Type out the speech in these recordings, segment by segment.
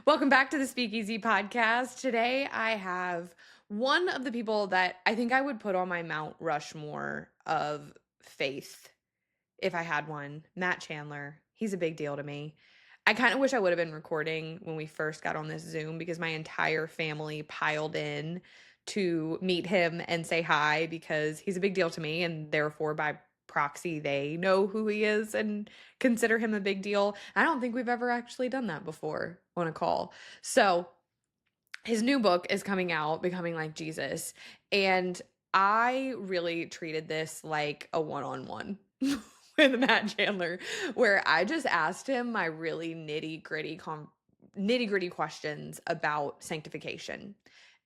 Welcome back to the Speakeasy podcast. Today I have one of the people that I think I would put on my Mount Rushmore of faith if I had one, Matt Chandler. He's a big deal to me. I kind of wish I would have been recording when we first got on this Zoom because my entire family piled in to meet him and say hi because he's a big deal to me, and therefore by proxy they know who he is and consider him a big deal. I don't think we've ever actually done that before on a call. So his new book is coming out, Becoming Like Jesus, and I really treated this like a one-on-one with Matt Chandler, where I just asked him my really nitty-gritty questions about sanctification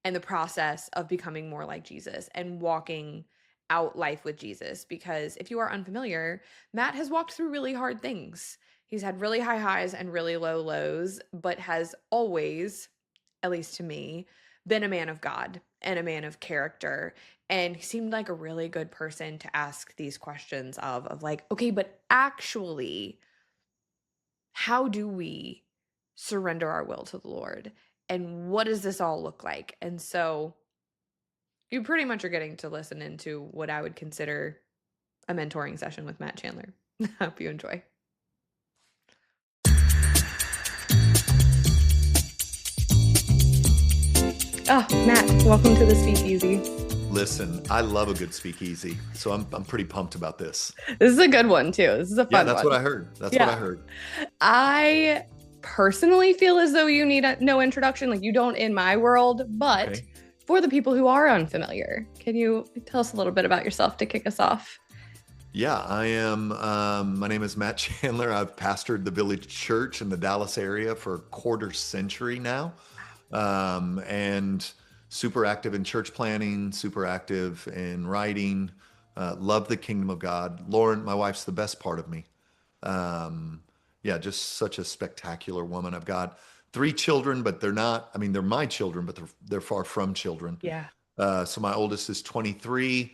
and the process of becoming more like Jesus and walking out life with Jesus. Because if you are unfamiliar, Matt has walked through really hard things. He's had really high highs and really low lows, but has always, at least to me, been a man of God and a man of character. And he seemed like a really good person to ask these questions of like, okay, but actually, how do we surrender our will to the Lord? And what does this all look like? And so you pretty much are getting to listen into what I would consider a mentoring session with Matt Chandler. I hope you enjoy. Oh, Matt, welcome to the Speakeasy. Listen, I love a good speakeasy, so I'm pretty pumped about this. This is a good one too. This is a fun one. Yeah, that's what I heard. That's what I heard. I personally feel as though you need no introduction, like you don't in my world, but okay. For the people who are unfamiliar, can you tell us a little bit about yourself to kick us off? Yeah, I am. My name is Matt Chandler. I've pastored the Village Church in the Dallas area for a quarter century now, and super active in church planning, super active in writing, love the kingdom of God. Lauren, my wife's the best part of me. Yeah, just such a spectacular woman. I've got 3 children, but they're my children, but they're far from children. Yeah. So my oldest is 23.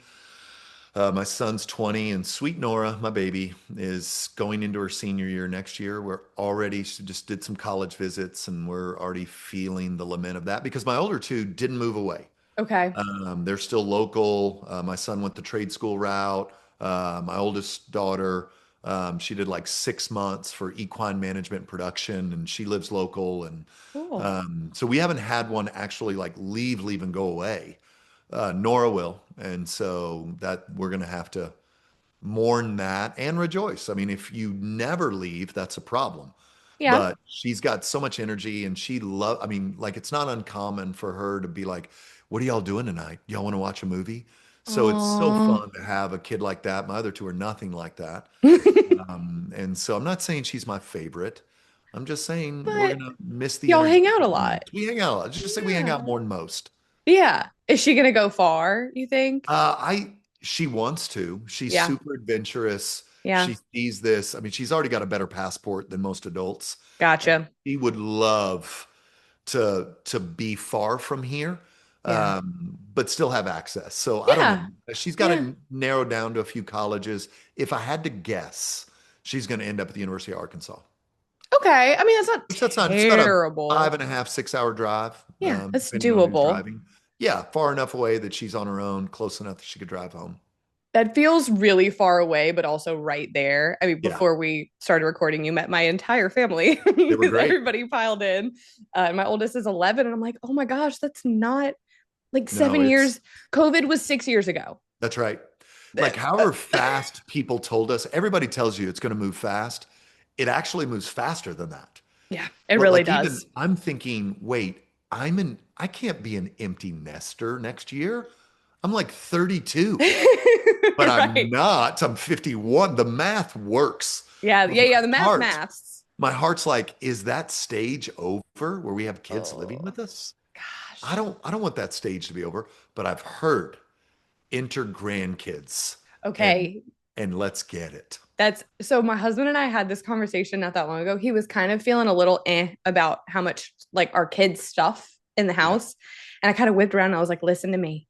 My son's 20, and sweet Nora, my baby, is going into her senior year next year. She just did some college visits, and we're already feeling the lament of that because my older 2 didn't move away. Okay. They're still local. My son went the trade school route. My oldest daughter, she did like 6 months for equine management and production, and she lives local. And cool. So we haven't had one actually like leave and go away. Nora will. And so that we're going to have to mourn that and rejoice. I mean, if you never leave, that's a problem. Yeah. But she's got so much energy, and it's not uncommon for her to be like, what are y'all doing tonight? Y'all want to watch a movie? So It's so fun to have a kid like that. My other 2 are nothing like that. And so I'm not saying she's my favorite. I'm just saying we're going to miss the y'all energy. hang out a lot. We hang out a lot. Just say we hang out more than most. Yeah. Is she going to go far, you think? She wants to. She's Yeah. super adventurous. Yeah. She sees this. I mean, she's already got a better passport than most adults. Gotcha. She would love to be far from here, but still have access. So I don't know. She's got to narrow down to a few colleges. If I had to guess, she's going to end up at the University of Arkansas. Okay. I mean, that's not terrible. It's about a 5.5, 6-hour drive. Yeah, that's doable. Yeah, far enough away that she's on her own, close enough that she could drive home. That feels really far away, but also right there. I mean, before we started recording, you met my entire family. They were great. Everybody piled in. My oldest is 11, and I'm like, oh my gosh, that's not like 7 years. COVID was 6 years ago. That's right. Like however fast people told us, everybody tells you it's going to move fast. It actually moves faster than that. Yeah, it really does. I'm thinking, wait, I can't be an empty nester next year. I'm like 32, but I'm not. I'm 51. The math works. Yeah. The maths. My heart's like, is that stage over where we have kids living with us? Gosh. I don't want that stage to be over, but I've heard enter grandkids. Okay. And let's get it. So my husband and I had this conversation not that long ago. He was kind of feeling a little about how much like our kids' stuff in the house. And I kind of whipped around and I was like, listen to me.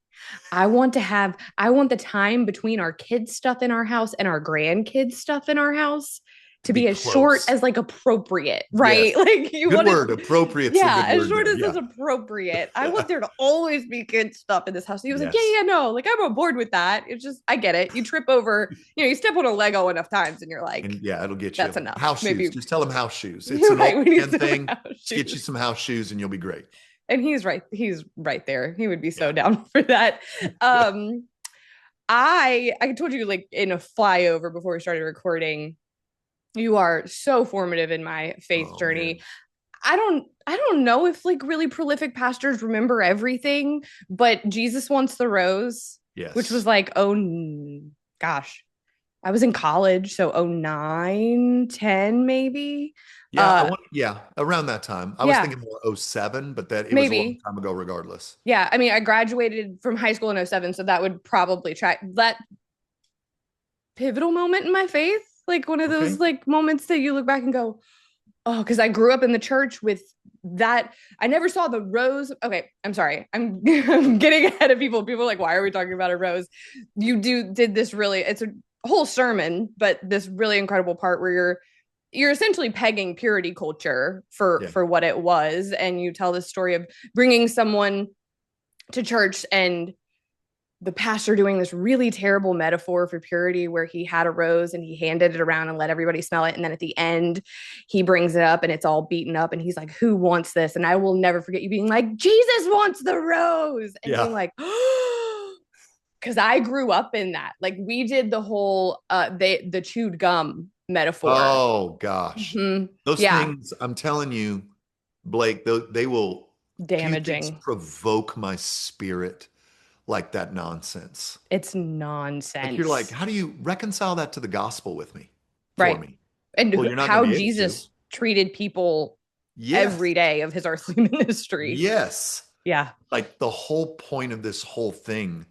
I want the time between our kids' stuff in our house and our grandkids' stuff in our house to Be be as short close. as like appropriate, Yes. right? Like you Good want word. it, Appropriate's a yeah, good as word short there. as is Yeah. appropriate. I want there to always be good stuff in this house. He was like, yeah, Yes. yeah, no, like I'm on board with that. It's just, I get it. You trip over, you step on a Lego enough times and you're like, And yeah, it'll get that's you enough. house shoes. Maybe Just tell them house shoes. It's you're an old right. We need man some thing. house Just get you shoes. some house shoes and you'll be great. And he's right. He's right there. He would be so Yeah. down for that. Um, I told you like in a flyover before we started recording, you are so formative in my faith Oh journey. man. I don't know if like really prolific pastors remember everything, but Jesus Wants the Rose, which was Yes. like, oh gosh, I was in college, so oh 09, 10 maybe. Yeah, Uh yeah, around that time. I was yeah, thinking more '07, but that it was a long maybe. time ago regardless. Yeah, I mean, I graduated from high school in '07, so that would probably track that pivotal moment in my faith, like one of those Okay. like moments that you look back and go, oh, because I grew up in the church with that. I never saw the rose. Okay, I'm sorry. I'm getting ahead of people. People are like, why are we talking about a rose? You did this really, it's a whole sermon, but this really incredible part where you're essentially pegging purity culture Yeah. for what it was, and you tell this story of bringing someone to church and the pastor doing this really terrible metaphor for purity where he had a rose and he handed it around and let everybody smell it. And then at the end, he brings it up and it's all beaten up. And he's like, who wants this? And I will never forget you being like, Jesus wants the rose. And being Yeah. like, because I grew up in that. Like we did the whole the chewed gum metaphor. Oh gosh. Mm-hmm. Those Yeah, things, I'm telling you, Blake, they will few things damaging. provoke my spirit like that nonsense. It's Like you're like, nonsense. how do you reconcile that to the gospel with me, for Right. me? Well, And you're not going how to be able to. Jesus treated people Yes. every day of his earthly ministry. Yes. Yeah. Like the whole point of this whole thing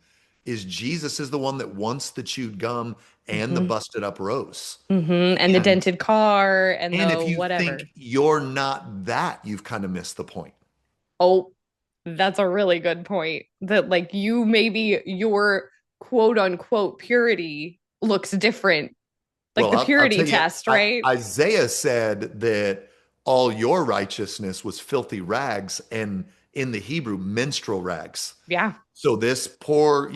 is Jesus is the one that wants the chewed gum and the Mm-hmm. busted up rose. Mm-hmm. And the And dented car and and the if you whatever. think you're not that, you've kind of missed the point. Oh, that's a really good point. That like you maybe your quote unquote purity looks different. Like Well, the I'll purity tell you, test, right? Isaiah said that all your righteousness was filthy rags, and in the Hebrew, menstrual rags. Yeah. So this poor,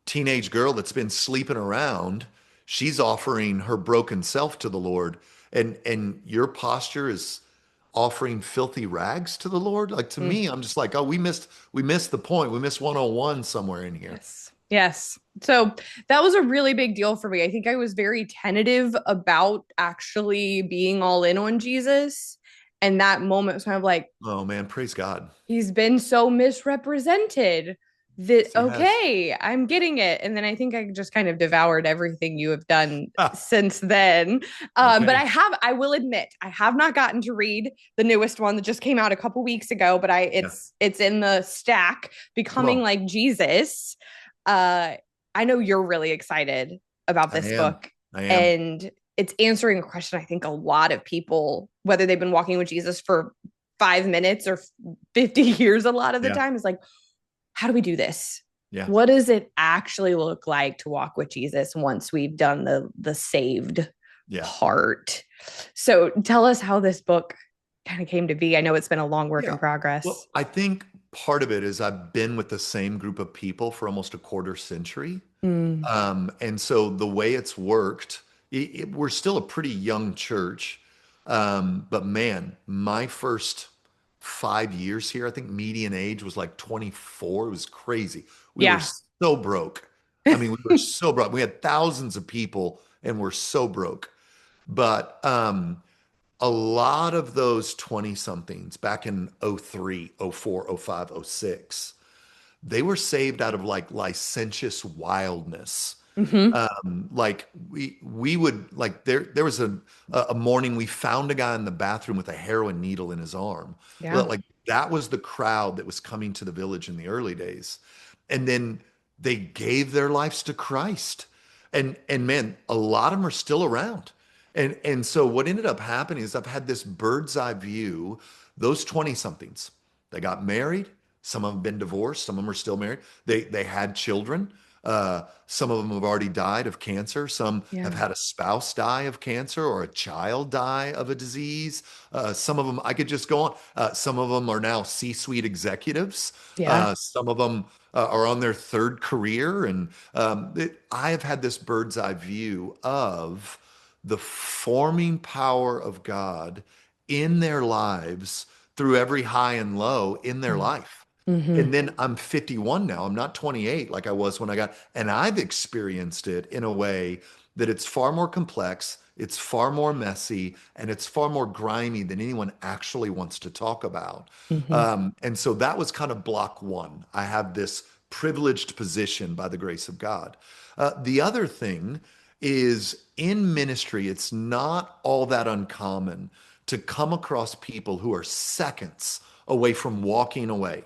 teenage girl that's been sleeping around, she's offering her broken self to the Lord, and your posture is offering filthy rags to the Lord. Like to Mm. me, I'm just like, oh, we missed the point. We missed 101 somewhere in here. Yes. Yes. So that was a really big deal for me. I think I was very tentative about actually being all in on Jesus. And that moment was kind of like, Oh man, praise God. he's been so misrepresented that Yes, he has. okay, I'm getting it. And then I think I just kind of devoured everything you have done since then. But Okay. I will admit, I have not gotten to read the newest one that just came out a couple weeks ago, but Yeah. it's in the stack, Come Becoming on. Like Jesus. uh I know you're really excited about I this am. book, I am. and it's answering a question I think a lot of people, whether they've been walking with Jesus for 5 minutes or 50 years, a lot of the Yeah. time, is like, how do we do this? Yeah. What does it actually look like to walk with Jesus once we've done the saved Yeah. part? So tell us how this book kind of came to be. I know it's been a long work in Yeah. progress. Well, I think part of it is I've been with the same group of people for almost a quarter century. Mm, And so the way it's worked, we're still a pretty young church. But man, my first 5 years here, I think median age was like 24. It was crazy. We were yeah. so broke. I mean, we were so broke. We had thousands of people and we're so broke. But a lot of those 20 somethings back in '03, '04, '05, '06, they were saved out of like licentious wildness. Mm-hmm. Like we would like there was a morning we found a guy in the bathroom with a heroin needle in his arm. Yeah. Well, like that was the crowd that was coming to the village in the early days. And then they gave their lives to Christ. And man, a lot of them are still around. And so what ended up happening is I've had this bird's eye view. Those 20 somethings, they got married. Some of them been divorced. Some of them are still married. They had children. Some of them have already died of cancer. Some have Yeah. had a spouse die of cancer or a child die of a disease. Some of them, I could just go on. Some of them are now C-suite executives. Yeah. Some of them are on their third career. And I have had this bird's eye view of the forming power of God in their lives through every high and low in their life. Mm-hmm. And then I'm 51 now. I'm not 28 like I was when I got, and I've experienced it in a way that it's far more complex, it's far more messy, and it's far more grimy than anyone actually wants to talk about. Mm-hmm. And so that was kind of block one. I have this privileged position by the grace of God. The other thing is in ministry, it's not all that uncommon to come across people who are seconds away from walking away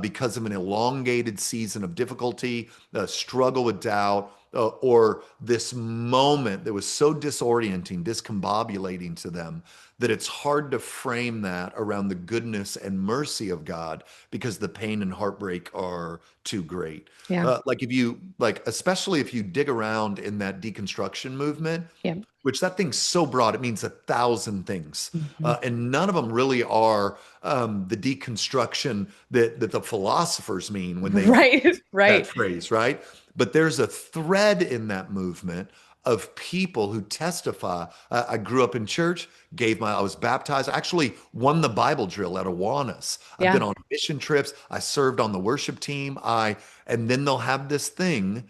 because of an elongated season of difficulty, struggle with doubt, or this moment that was so disorienting, discombobulating to them that it's hard to frame that around the goodness and mercy of God because the pain and heartbreak are too great. Yeah. Like if you like, especially if you dig around in that deconstruction movement, Yeah. which that thing's so broad, it means 1,000 things. Mm-hmm. And none of them really are the deconstruction that the philosophers mean when they Right. that Right. phrase, right? But there's a thread in that movement of people who testify. I grew up in church, I was baptized, I actually won the Bible drill at Awanas. I've been Yeah. on mission trips. I served on the worship team. And then they'll have this thing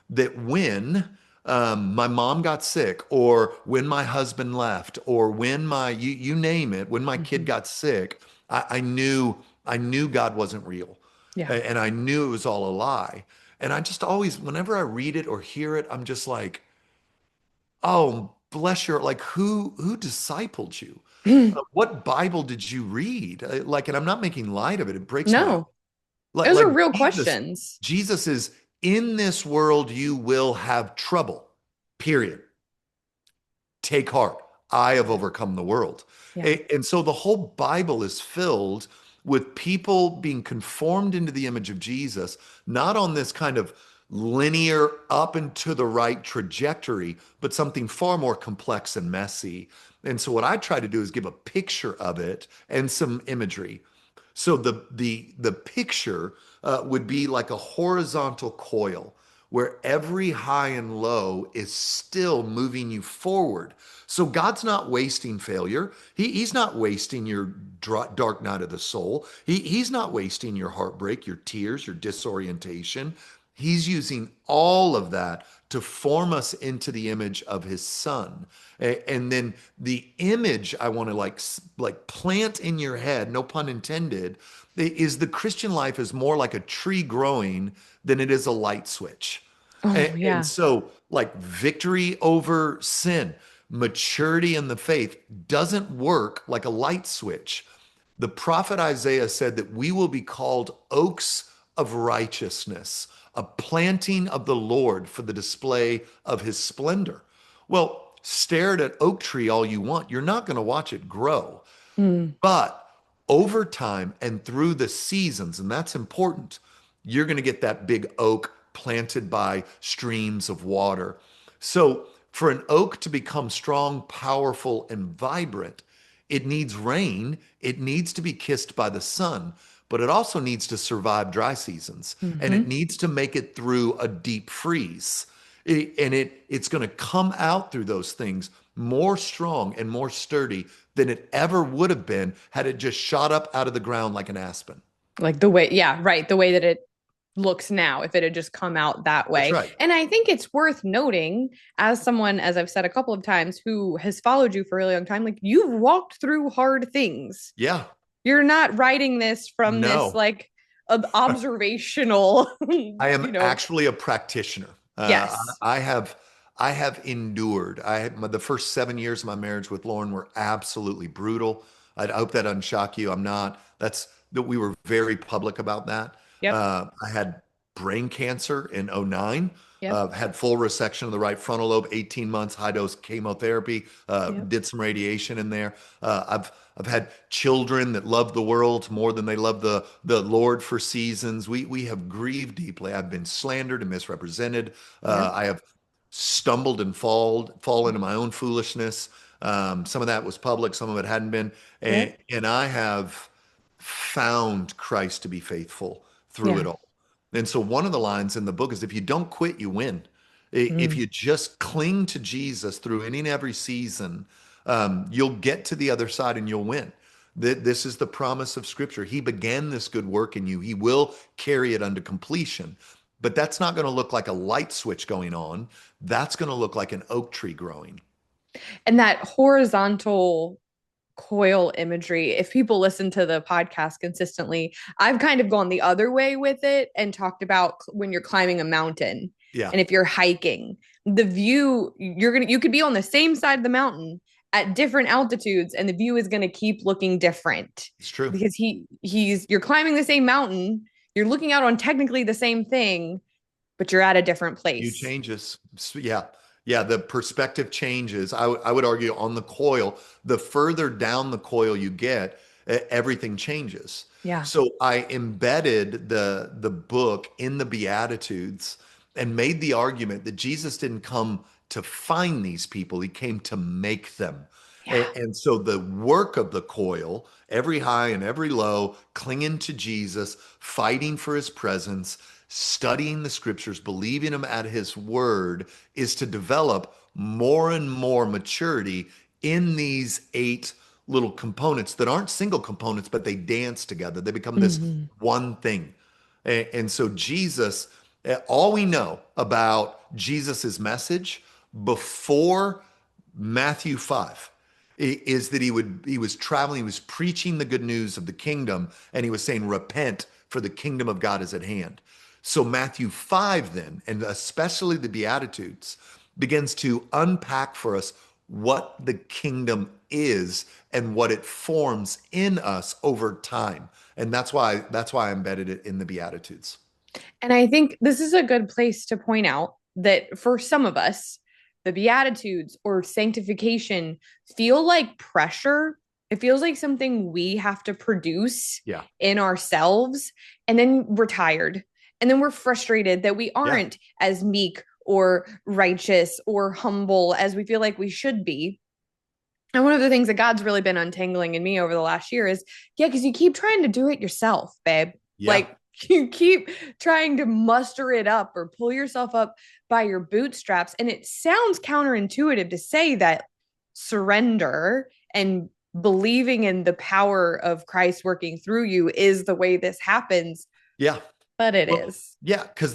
that when my mom got sick, or when my husband left, or when you name it, when my kid Mm-hmm. got sick, I knew God wasn't real. Yeah. And I knew it was all a lie. And I just always, whenever I read it or hear it, I'm just like, oh, bless your, like who discipled you? What Bible did you read? Like, and I'm not making light of it. It breaks my heart. No, Like, those like are real Jesus, questions. Jesus is in this world you will have trouble. Period. Take heart. I have overcome the world. Yeah. And so the whole Bible is filled with people being conformed into the image of Jesus, not on this kind of linear up and to the right trajectory, but something far more complex and messy. And so what I try to do is give a picture of it and some imagery. So the picture would be like a horizontal coil where every high and low is still moving you forward. So God's not wasting failure. He's not wasting your dark night of the soul. He's not wasting your heartbreak, your tears, your disorientation. He's using all of that to form us into the image of his son. And then the image I want to like plant in your head, no pun intended, is the Christian life is more like a tree growing than it is a light switch. Oh, And yeah. so like victory over sin, maturity in the faith doesn't work like a light switch. The prophet Isaiah said that we will be called oaks of righteousness, a planting of the Lord for the display of his splendor. Well, stare at an oak tree all you want. You're not going to watch it grow. Mm. But over time and through the seasons, and that's important, you're going to get that big oak planted by streams of water. So, for an oak to become strong, powerful, and vibrant, it needs rain, it needs to be kissed by the sun, but it also needs to survive dry seasons and it Hmm. needs to make it through a deep freeze. It's going to come out through those things more strong and more sturdy than it ever would have been had it just shot up out of the ground like an aspen. Like the way, yeah, right. The way that it looks now, if it had just come out that That's way. right. And I think it's worth noting, as someone, as I've said a couple of times, who has followed you for a really long time, like you've walked through hard things. Yeah. You're not writing this from this No. like observational, I am know, actually a practitioner. yes. I have endured. The first 7 years of my marriage with Lauren were absolutely brutal. I hope that doesn't shock you. I'm not. That's that we were very public about that. Yep. I had brain cancer in '09. Yep. Had full resection of the right frontal lobe, 18 months, high dose chemotherapy, Yep. did some radiation in there. I've had children that love the world more than they love the Lord for seasons. We have grieved deeply. I've been slandered and misrepresented. Yep. I have stumbled and fall into my own foolishness. Some of that was public, some of it hadn't been. Yep. And I have found Christ to be faithful through Yeah. it all. And so one of the lines in the book is if you don't quit, you win. If Mm. you just cling to Jesus through any and every season, you'll get to the other side and you'll win. This is the promise of Scripture. He began this good work in you. He will carry it unto completion. But that's not going to look like a light switch going on. That's going to look like an oak tree growing. And that horizontal coil imagery, if people listen to the podcast consistently, I've kind of gone the other way with it and talked about when you're climbing a mountain Yeah, and if you're hiking, the view you could be on the same side of the mountain at different altitudes and the view is going to keep looking different it's true. because you're climbing the same mountain, you're looking out on technically the same thing, but you're at a different View place. changes. Yeah. Yeah. The perspective changes. I would argue on the coil, the further down the coil you get, everything changes. Yeah. So I embedded the book in the Beatitudes and made the argument that Jesus didn't come to find these people, he came to make them. Yeah. And so the work of the coil, every high and every low, clinging to Jesus, fighting for his presence, studying the scriptures, believing him at his word, is to develop more and more maturity in these eight little components that aren't single components, but they dance together. They become this Mm-hmm. one thing. And so Jesus, all we know about Jesus's message before Matthew 5 is that he was traveling, he was preaching the good news of the kingdom, and he was saying, repent, for the kingdom of God is at hand. So Matthew 5 then, and especially the Beatitudes, begins to unpack for us what the kingdom is and what it forms in us over time. And that's why I embedded it in the Beatitudes. And I think this is a good place to point out that for some of us, the Beatitudes or sanctification feel like pressure. It feels like something we have to produce Yeah. in ourselves. And then we're tired. And then we're frustrated that we Yeah. aren't as meek or righteous or humble as we feel like we should be. And one of the things that God's really been untangling in me over the last year is, yeah, because you keep trying to do it yourself, babe. Yeah. Like you keep trying to muster it up or pull yourself up by your bootstraps. And it sounds counterintuitive to say that surrender and believing in the power of Christ working through you is the way this happens, Yeah. but it Well, is. yeah, because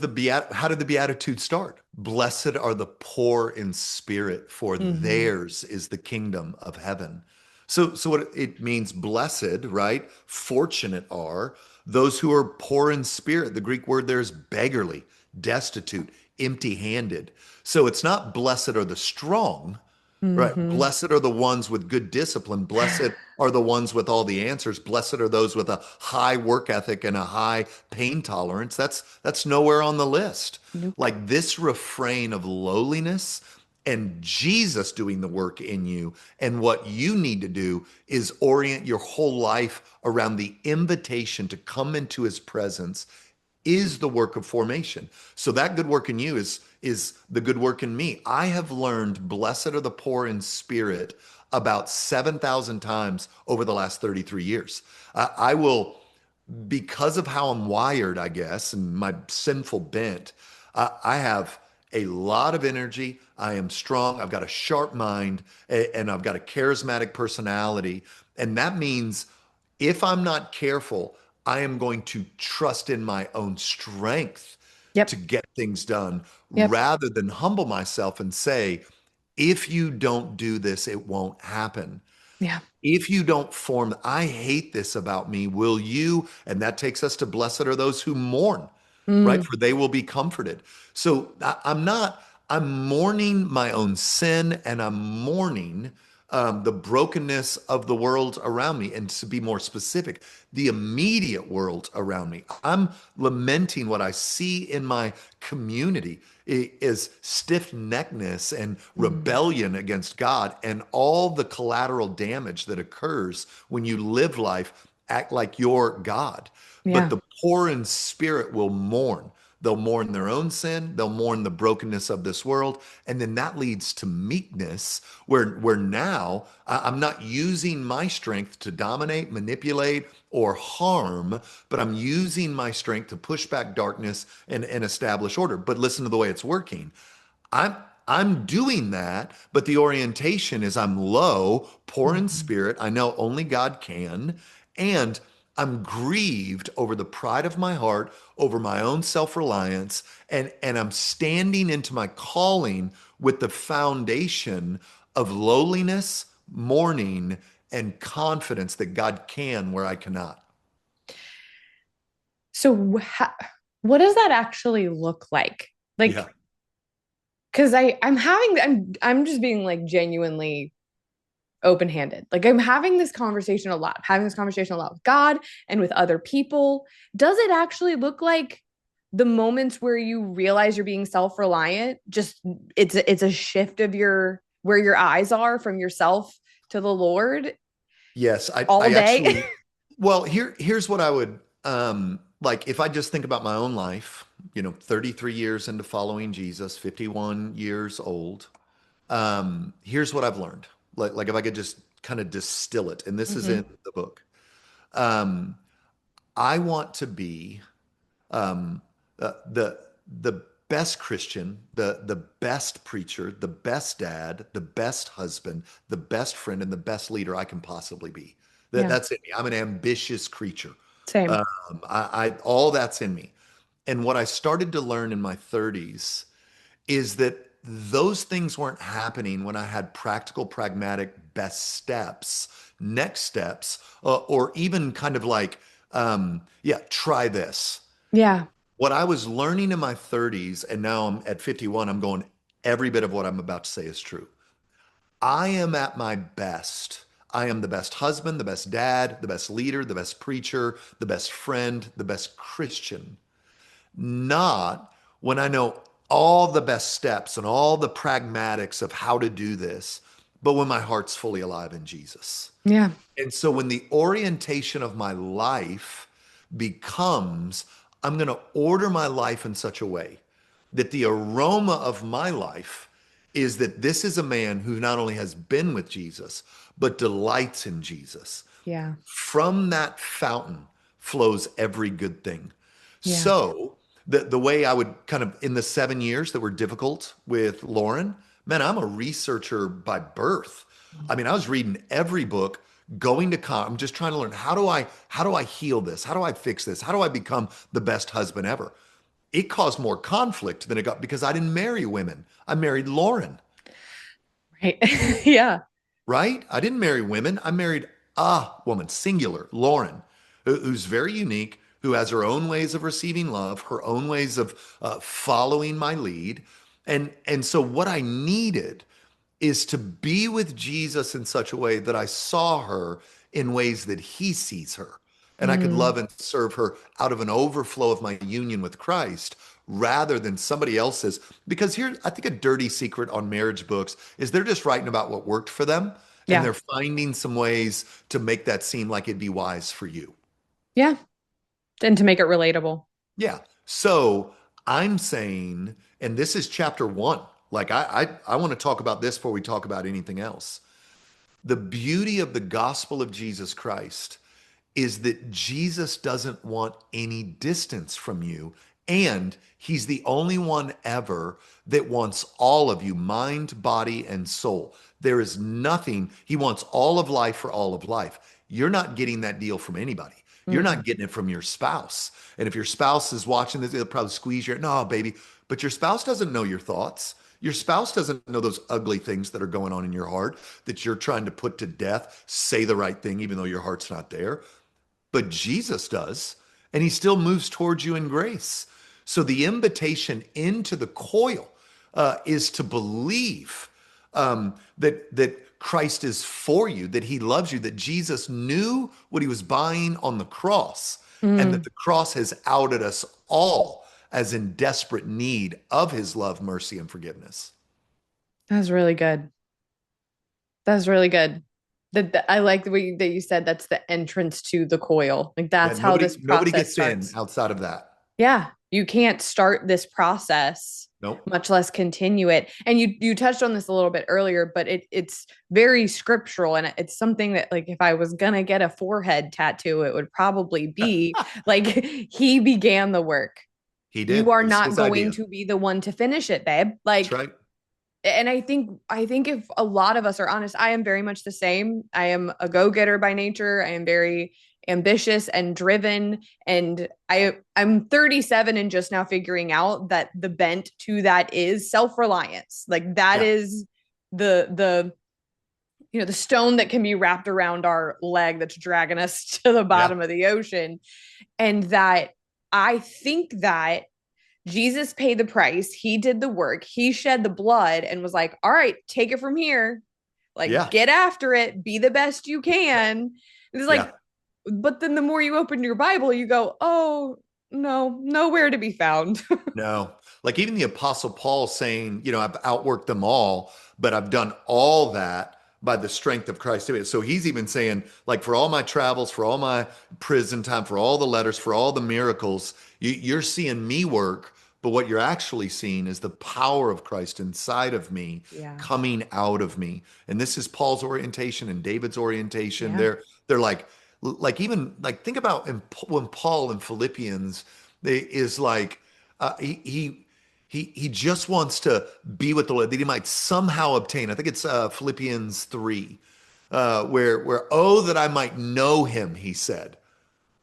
how did the Beatitudes start? Blessed are the poor in spirit, for Mm-hmm. theirs is the kingdom of heaven. So what it means, blessed, right? Fortunate are those who are poor in spirit. The Greek word there is beggarly, destitute, empty-handed. So it's not blessed are the strong, right? Mm-hmm. Blessed are the ones with good discipline. Blessed are the ones with all the answers. Blessed are those with a high work ethic and a high pain tolerance. That's nowhere on the list. Nope. Like this refrain of lowliness and Jesus doing the work in you. And what you need to do is orient your whole life around the invitation to come into his presence is the work of formation. So that good work in you is the good work in me. I have learned blessed are the poor in spirit about 7,000 times over the last 33 years. I will, because of how I'm wired, I guess, and my sinful bent, I have a lot of energy. I am strong. I've got a sharp mind and I've got a charismatic personality. And that means if I'm not careful, I am going to trust in my own strength to Yep. get things done Yep. rather than humble myself and say, if you don't do this, it won't happen. Yeah. If you don't form, I hate this about me, will you? And that takes us to blessed are those who mourn, right? Mm. For they will be comforted. So I'm mourning my own sin and I'm mourning the brokenness of the world around me, and to be more specific, the immediate world around me. I'm lamenting what I see in my community is stiff-neckedness and Mm. rebellion against God and all the collateral damage that occurs when you live life act like you're God. But Yeah. the poor in spirit will mourn. They'll mourn their own sin. They'll mourn the brokenness of this world. And then that leads to meekness, where now I'm not using my strength to dominate, manipulate, or harm, but I'm using my strength to push back darkness and establish order. But listen to the way it's working. I'm I'm doing that, but the orientation is I'm low, poor in Mhm. spirit. I know only God can, and I'm grieved over the pride of my heart, over my own self-reliance, and I'm standing into my calling with the foundation of lowliness, mourning, and confidence that God can where I cannot. So, what does that actually look like? Yeah. Like, because I'm just being like genuinely open-handed. Like I'm having this conversation a lot, having this conversation a lot with God and with other people. Does it actually look like the moments where you realize you're being self-reliant? Just it's a shift of your where your eyes are from yourself to the Lord Yes, all I day. actually, well, here's what I would like if I just think about my own life, 33 years into following Jesus, 51 years old. Here's what I've learned. Like if I could just kind of distill it, and this is in Hmm. the book. Um, I want to be um, the best Christian, the best preacher, the best dad, the best husband, the best friend, and the best leader I can possibly be. Yeah, That's in me. I'm an ambitious creature. same. I all that's in me. And what I started to learn in my 30s is that those things weren't happening when I had practical, pragmatic best steps, next steps, or even kind of like, yeah, try this. Yeah. What I was learning in my 30s, and now I'm at 51, I'm going, every bit of what I'm about to say is true. I am at my best. I am the best husband, the best dad, the best leader, the best preacher, the best friend, the best Christian. Not when I know all the best steps and all the pragmatics of how to do this, but when my heart's fully alive in Jesus. Yeah. And so when the orientation of my life becomes, I'm going to order my life in such a way that the aroma of my life is that this is a man who not only has been with Jesus, but delights in Jesus. Yeah. From that fountain flows every good thing. Yeah. So the way I would kind of in the 7 years that were difficult with Lauren, man, I'm a researcher by birth. I mean, I was reading every book, going to I'm just trying to learn how do I heal this? How do I fix this? How do I become the best husband ever? It caused more conflict than it got because I didn't marry women. I married Lauren, Right. Yeah. right? I didn't marry women. I married a woman, singular, Lauren, who's very unique, who has her own ways of receiving love, her own ways of following my lead. And so what I needed is to be with Jesus in such a way that I saw her in ways that he sees her. And I could Mm. love and serve her out of an overflow of my union with Christ rather than somebody else's. Because here, I think a dirty secret on marriage books is they're just writing about what worked for them and Yeah. they're finding some ways to make that seem like it'd be wise for you. Yeah. And to make it relatable. Yeah. So I'm saying, and this is chapter one. Like I want to talk about this before we talk about anything else. The beauty of the gospel of Jesus Christ is that Jesus doesn't want any distance from you. And he's the only one ever that wants all of you, mind, body, and soul. There is nothing, he wants all of life for all of life. You're not getting that deal from anybody. You're Mm-mm. not getting it from your spouse. And if your spouse is watching this, they'll probably squeeze your, no, baby. But your spouse doesn't know your thoughts. Your spouse doesn't know those ugly things that are going on in your heart that you're trying to put to death. Say the right thing, even though your heart's not there, but Jesus does, and he still moves towards you in grace. So the invitation into the coil is to believe that Christ is for you, that he loves you, that Jesus knew what he was buying on the cross, and that Mm, the cross has outed us all as in desperate need of his love, mercy, and forgiveness. that's really good. That's really good. I like the way that you said that's the entrance to the coil. Like Yeah, that's how this nobody process gets in starts. outside of that. Yeah, you can't start this process, Nope. much less continue it. And you touched on this a little bit earlier, but it's very scriptural, and it's something that, like, if I was gonna get a forehead tattoo, it would probably be like he began the work. He You did. are It's not his going idea. to be the one to finish it, babe. That's Like, right. and I think if a lot of us are honest, I am very much the same. I am a go-getter by nature. I am very ambitious and driven, and I'm 37 and just now figuring out that the bent to that is self-reliance. Like that Yeah. is the the stone that can be wrapped around our leg that's dragging us to the Yeah. bottom of the ocean. And that I think that Jesus paid the price. He did the work. He shed the blood and was like, all right, take it from here. Like, Yeah. get after it. Be the best you can. And it's Yeah. like, but then the more you open your Bible, you go, oh, no, nowhere to be found. No. Like even the Apostle Paul saying, I've outworked them all, but I've done all that by the strength of Christ. So he's even saying, like, for all my travels, for all my prison time, for all the letters, for all the miracles, you're seeing me work, but what you're actually seeing is the power of Christ inside of me, Yeah. coming out of me. And this is Paul's orientation and David's orientation. Yeah. They're like even like think about when Paul in Philippians is like he just wants to be with the Lord that he might somehow obtain. I think it's Philippians 3, where oh that I might know him, he said.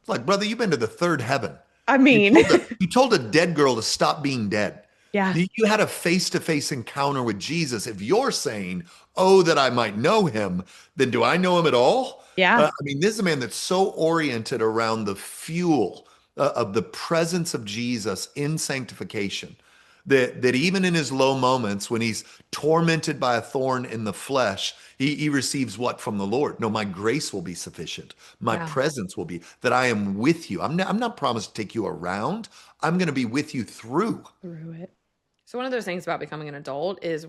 It's like, brother, you've been to the third heaven. I You mean, told you told a dead girl to stop being dead. yeah. You had a face-to-face encounter with Jesus. If you're saying, "Oh, that I might know him," then do I know him at all? Yeah. I mean, this is a man that's so oriented around the fuel of the presence of Jesus in sanctification that even in his low moments, when he's tormented by a thorn in the flesh, he receives what from the Lord? No, my grace will be sufficient. My Yeah. presence will be that I am with you. I'm not promised to take you around. I'm going to be with you through. Through it. So one of those things about becoming an adult is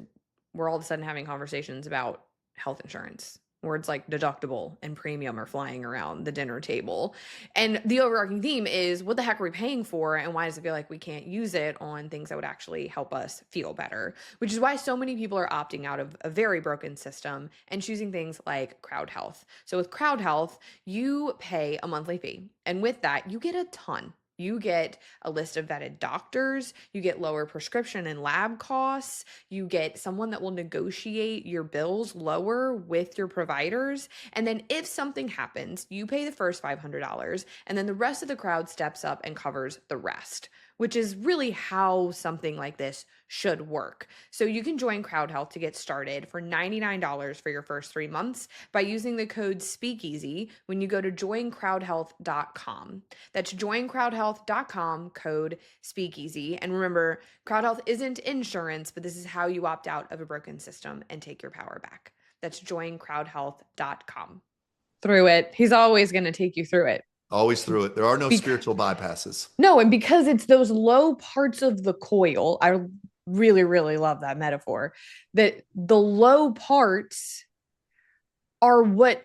we're all of a sudden having conversations about health insurance. Words like deductible and premium are flying around the dinner table. And the overarching theme is what the heck are we paying for, and why does it feel like we can't use it on things that would actually help us feel better? Which is why so many people are opting out of a very broken system and choosing things like Crowd Health. So with Crowd Health, you pay a monthly fee, and with that, you get a ton. You get a list of vetted doctors, you get lower prescription and lab costs, you get someone that will negotiate your bills lower with your providers. And then if something happens, you pay the first $500, and then the rest of the crowd steps up and covers the rest, which is really how something like this should work. So you can join Crowd Health to get started for $99 for your first 3 months by using the code SPEAKEASY when you go to joincrowdhealth.com. That's joincrowdhealth.com, code SPEAKEASY. And remember, Crowd Health isn't insurance, but this is how you opt out of a broken system and take your power back. That's joincrowdhealth.com. Through it. He's always going to take you through it. Always through it. There are no Because spiritual bypasses. no, and because it's those low parts of the coil, I really, really love that metaphor. That the low parts are what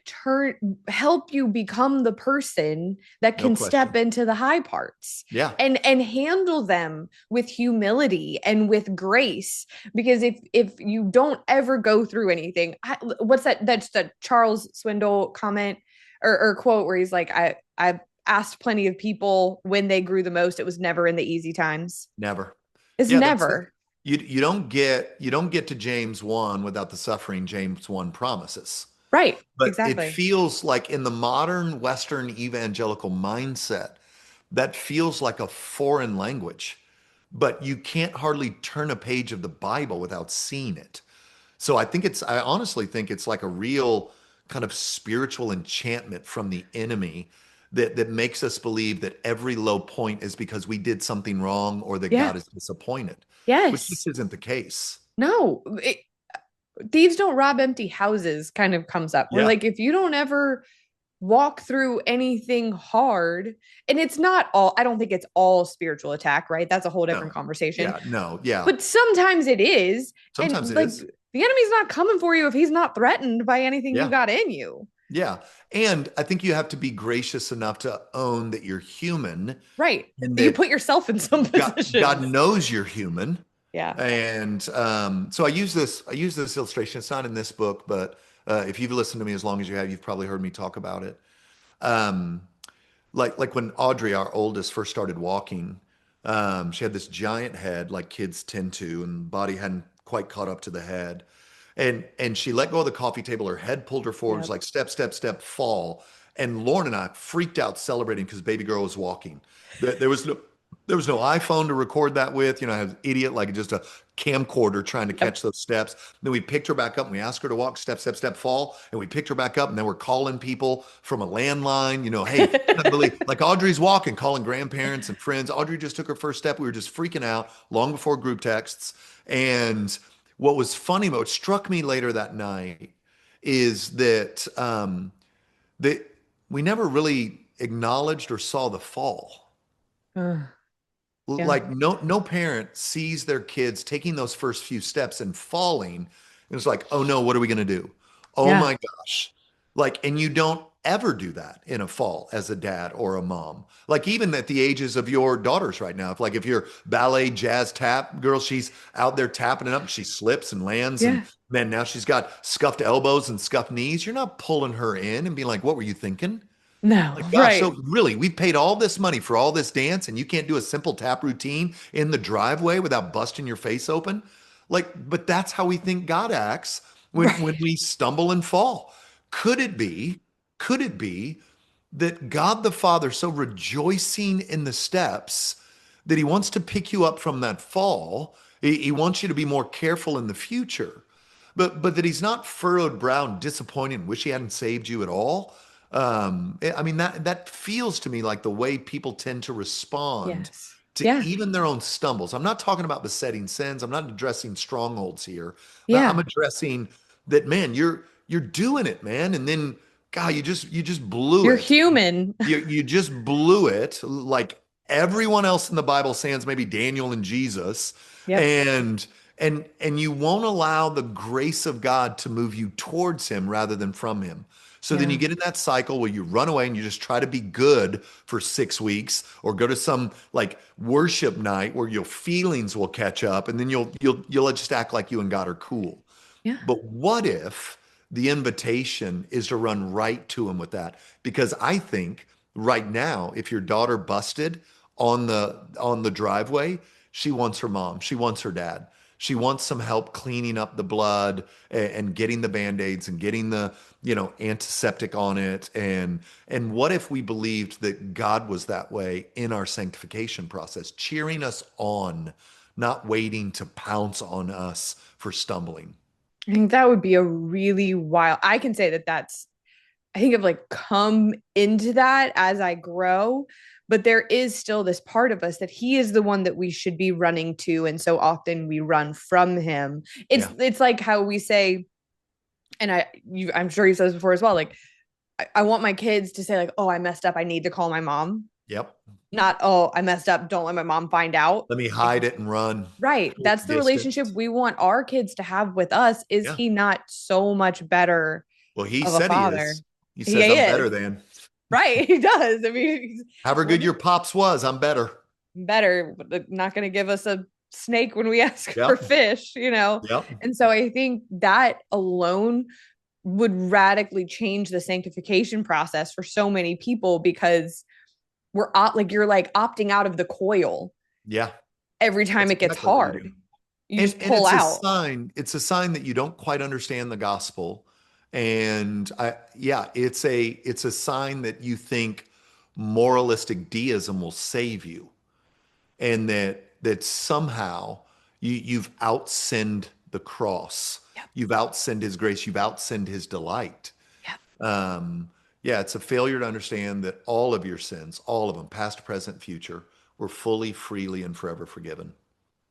help you become the person that No can step question. into the high parts Yeah. and handle them with humility and with grace. Because if you don't ever go through anything, what's that? That's the Charles Swindoll comment or quote where he's like, I've asked plenty of people when they grew the most. It was never in the easy times. Never. It's Yeah, that's never. you don't get to James 1 without the suffering James 1 promises. Right. But it Exactly. feels like in the modern Western evangelical mindset, that feels like a foreign language. But you can't hardly turn a page of the Bible without seeing it. So I honestly think it's like a real kind of spiritual enchantment from the enemy that makes us believe that every low point is because we did something wrong or that Yeah. God is disappointed, which just Yes. isn't the case. No. thieves don't rob empty houses kind of comes up. We're Yeah. like, if you don't ever walk through anything hard, and it's not all, I don't think it's all spiritual attack, right? That's a whole different No. conversation. Yeah. No. Yeah. But sometimes it is. Sometimes And it like is. the enemy's not coming for you if he's not threatened by anything you Yeah. got in you. Yeah. And I think you have to be gracious enough to own that you're human Right. and You that put yourself in some God positions. knows you're human. Yeah. And so I use this illustration. It's not in this book, but if you've listened to me as long as you have, you've probably heard me talk about it. Um, like when Audrey, our oldest, first started walking, she had this giant head, like kids tend to, and the body hadn't quite caught up to the head. And she let go of the coffee table. Her head pulled her forward. It was Yep. like step, step, step, fall. And Lauren and I freaked out celebrating because baby girl was walking. There was no iPhone to record that with. I was an idiot, like just a camcorder trying to Yep. catch those steps. Then we picked her back up and we asked her to walk step, step, step, fall. And we picked her back up and then we're calling people from a landline, hey, I believe like Audrey's walking, calling grandparents and friends. Audrey just took her first step. We were just freaking out long before group texts. And what was funny, what struck me later that night is that we never really acknowledged or saw the fall. Uh, yeah. Like no parent sees their kids taking those first few steps and falling. And it's like, oh no, what are we going to do? Oh Yeah. my gosh. Like, and you don't ever do that in a fall as a dad or a mom. Like even at the ages of your daughters right now, if you're ballet, jazz, tap girl, she's out there tapping it up, and she slips and lands, and Yeah. man, now she's got scuffed elbows and scuffed knees. You're not pulling her in and being like, what were you thinking? No. Like, gosh, Right. so really, we paid all this money for all this dance, and you can't do a simple tap routine in the driveway without busting your face open? Like, but that's how we think God acts when Right. we stumble and fall. Could it be, could it be that God the Father so rejoicing in the steps that he wants to pick you up from that fall? He wants you to be more careful in the future, but that he's not furrowed brow and disappointed and wish he hadn't saved you at all. I mean that feels to me like the way people tend to respond Yes. to Yeah. even their own stumbles. I'm not talking about besetting sins. I'm not addressing strongholds here. I'm Yeah. addressing that, man, you're doing it, man, and then God, you just blew You're it. human. You just blew it like everyone else in the Bible, sans maybe Daniel and Jesus, Yep. and and you won't allow the grace of God to move you towards him rather than from him. So then you Yeah. get in that cycle where you run away and you just try to be good for 6 weeks, or go to some like worship night where your feelings will catch up, and then you'll just act like you and God are cool. Yeah. But what if the invitation is to run right to him with that? Because I think right now, if your daughter busted on the driveway, she wants her mom, she wants her dad. She wants some help cleaning up the blood and getting the band-aids and getting the, antiseptic on it. And what if we believed that God was that way in our sanctification process, cheering us on, not waiting to pounce on us for stumbling? I think that would be a really wild. I can say that I think I've like come into that as I grow, but there is still this part of us that he is the one that we should be running to. And so often we run from him. Yeah. It's like how we say, and I'm sure you said this before as well, like I want my kids to say, like, oh, I messed up. I need to call my mom. Yep. Not, oh, I messed up. Don't let my mom find out. Let me Like, hide it and run. right. That's the relationship Distance. we want our kids to have with us. Is Yeah. he not so much better Well, he of a said he father? is. He He says, I'm is. better than. Right. He does. I mean, he's However we're good just your pops was, I'm better. better, but not going to give us a snake when we ask for Yep. fish, you know? Yep. And so I think that alone would radically change the sanctification process for so many people because like you're like opting out of the coil Yeah. every time That's it gets exactly what you're hard. doing. You And just and pull out. it's a sign that you don't quite understand the gospel. And it's a sign that you think moralistic deism will save you, and that somehow you've outsinned the cross. Yep. You've outsinned his grace, you've outsinned his delight. Yep. Yeah, it's a failure to understand that all of your sins, all of them, past, present, future, were fully, freely, and forever forgiven.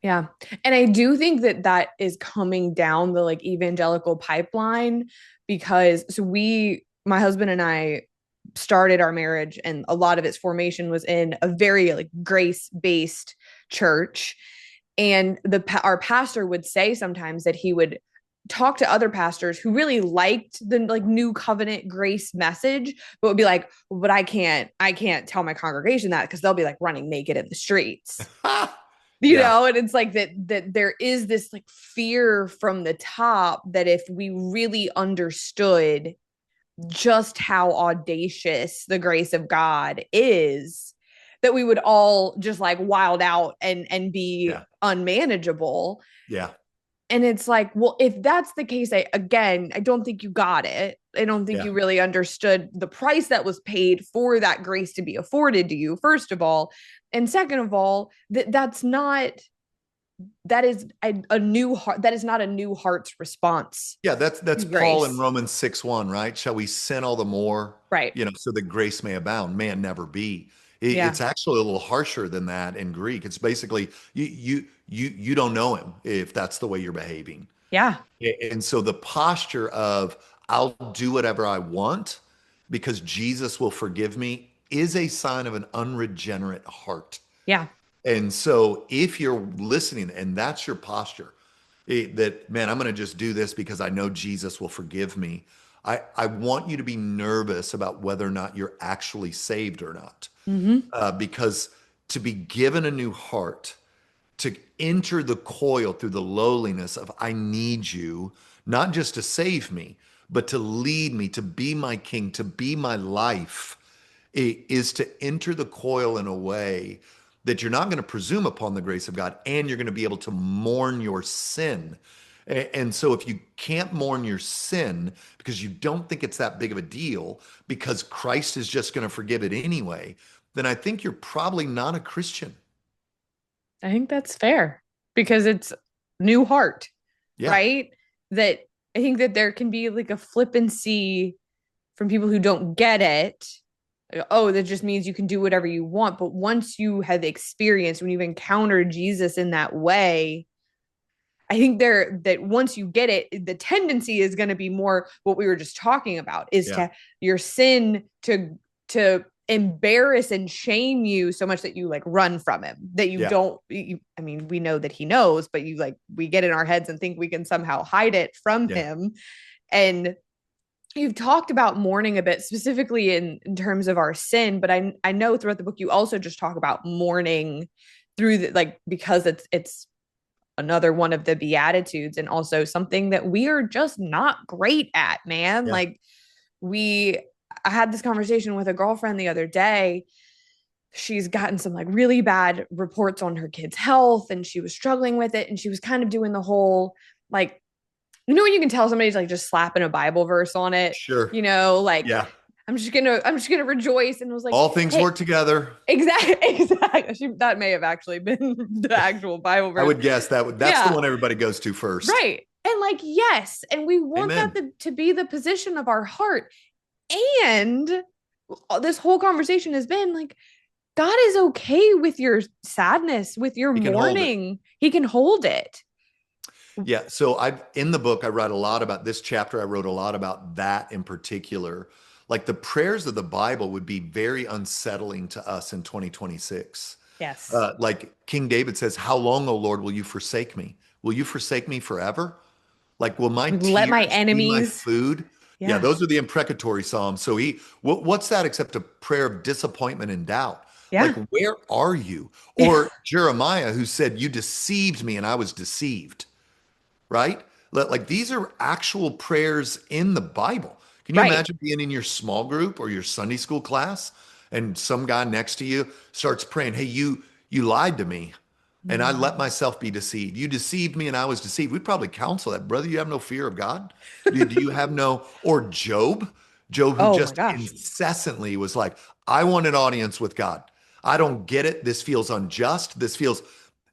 Yeah. And I do think that that is coming down the like evangelical pipeline because my husband and I started our marriage and a lot of its formation was in a very like grace-based church. And our pastor would say sometimes that he would talk to other pastors who really liked the like new covenant grace message, but would be like, well, but I can't tell my congregation that because they'll be like running naked in the streets, Yeah, and it's like that there is this like fear from the top that if we really understood just how audacious the grace of God is, that we would all just like wild out and be yeah, unmanageable. yeah, And it's like, well, if that's the case, I don't think you got it. I don't think yeah, you really understood the price that was paid for that grace to be afforded to you, first of all. And second of all, that is a new heart. That is not a new heart's response yeah. That's to Paul in grace. Romans 6:1, right? Shall we sin all the more, Right. so that grace may abound? Man, never be. Yeah. It's actually a little harsher than that in Greek. It's basically you don't know him if that's the way you're behaving. Yeah. And so the posture of I'll do whatever I want because Jesus will forgive me is a sign of an unregenerate heart. Yeah. And so if you're listening and that's your posture, that man, I'm going to just do this because I know Jesus will forgive me. I want you to be nervous about whether or not you're actually saved or not. Mm-hmm. Because to be given a new heart, to enter the coil through the lowliness of I need you, not just to save me, but to lead me, to be my king, to be my life, is to enter the coil in a way that you're not going to presume upon the grace of God and you're going to be able to mourn your sin. And so if you can't mourn your sin because you don't think it's that big of a deal because Christ is just going to forgive it anyway, then I think you're probably not a Christian. I think that's fair because it's new heart, Yeah. right? That I think that there can be like a flippancy from people who don't get it. Oh, that just means you can do whatever you want. But once you have experienced, when you've encountered Jesus in that way, I think that once you get it, the tendency is going to be more what we were just talking about is Yeah. to your sin to embarrass and shame you so much that you like run from him, that you Yeah. don't I mean, we know that he knows, but you like we get in our heads and think we can somehow hide it from Yeah. him. And you've talked about mourning a bit specifically in terms of our sin, but I know throughout the book you also just talk about mourning through the like because it's another one of the Beatitudes and also something that we are just not great at, man. Yeah. Like, we, I had this conversation with a girlfriend the other day. She's gotten some like really bad reports on her kid's health and she was struggling with it. And she was kind of doing the whole like, when you can tell somebody's like just slapping a Bible verse on it, Sure. like, Yeah. I'm just gonna rejoice. And was like, All things hey, work together. exactly, exactly. That may have actually been the actual Bible I verse. would guess that's the Yeah. one everybody goes to first. Right. And like, yes. And we want that Amen. to be the position of our heart. And this whole conversation has been like, God is okay with your sadness, with your He can hold it. mourning. He can hold it. Yeah. So I've in the book, I write a lot about this chapter. I wrote a lot about that in particular. Like the prayers of the Bible would be very unsettling to us in 2026. Yes. Like King David says, how long, O Lord, will you forsake me? Will you forsake me forever? Like, will my Let my tears be my enemies. food? Yeah, Yeah. those are the imprecatory psalms. So what's that except a prayer of disappointment and doubt? Like, Yeah. where are you? Yeah. Or Jeremiah, who said, you deceived me and I was deceived, right? Like, these are actual prayers in the Bible. Can you Right. imagine being in your small group or your Sunday school class and some guy next to you starts praying, hey, you lied to me and I let Mm. myself be deceived. You deceived me and I was deceived. We'd probably counsel that. Brother, you have no fear of God? Do you have no, or Job? Job, who Oh my just gosh. incessantly was like, I want an audience with God. I don't get it. This feels unjust. This feels,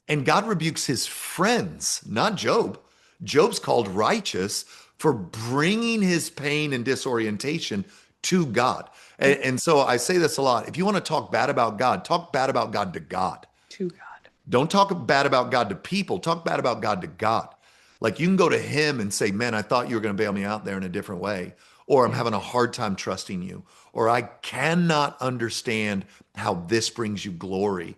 and God rebukes his friends, not Job. Job's called righteous for bringing his pain and disorientation to God. And so I say this a lot. If you want to talk bad about God, talk bad about God to God. To God. Don't talk bad about God to people. Talk bad about God to God. Like you can go to him and say, man, I thought you were going to bail me out there in a different way. Or I'm Yeah. having a hard time trusting you. Or I cannot understand how this brings you glory.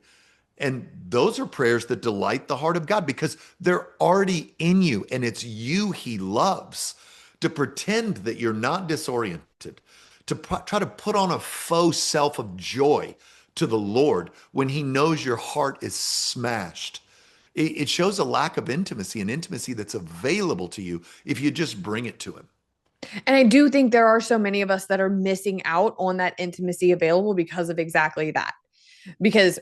And those are prayers that delight the heart of God because they're already in you and it's you he loves. To pretend that you're not disoriented, to try to put on a faux self of joy to the Lord when he knows your heart is smashed. It shows a lack of intimacy, an intimacy that's available to you if you just bring it to him. And I do think there are so many of us that are missing out on that intimacy available because of exactly that. Because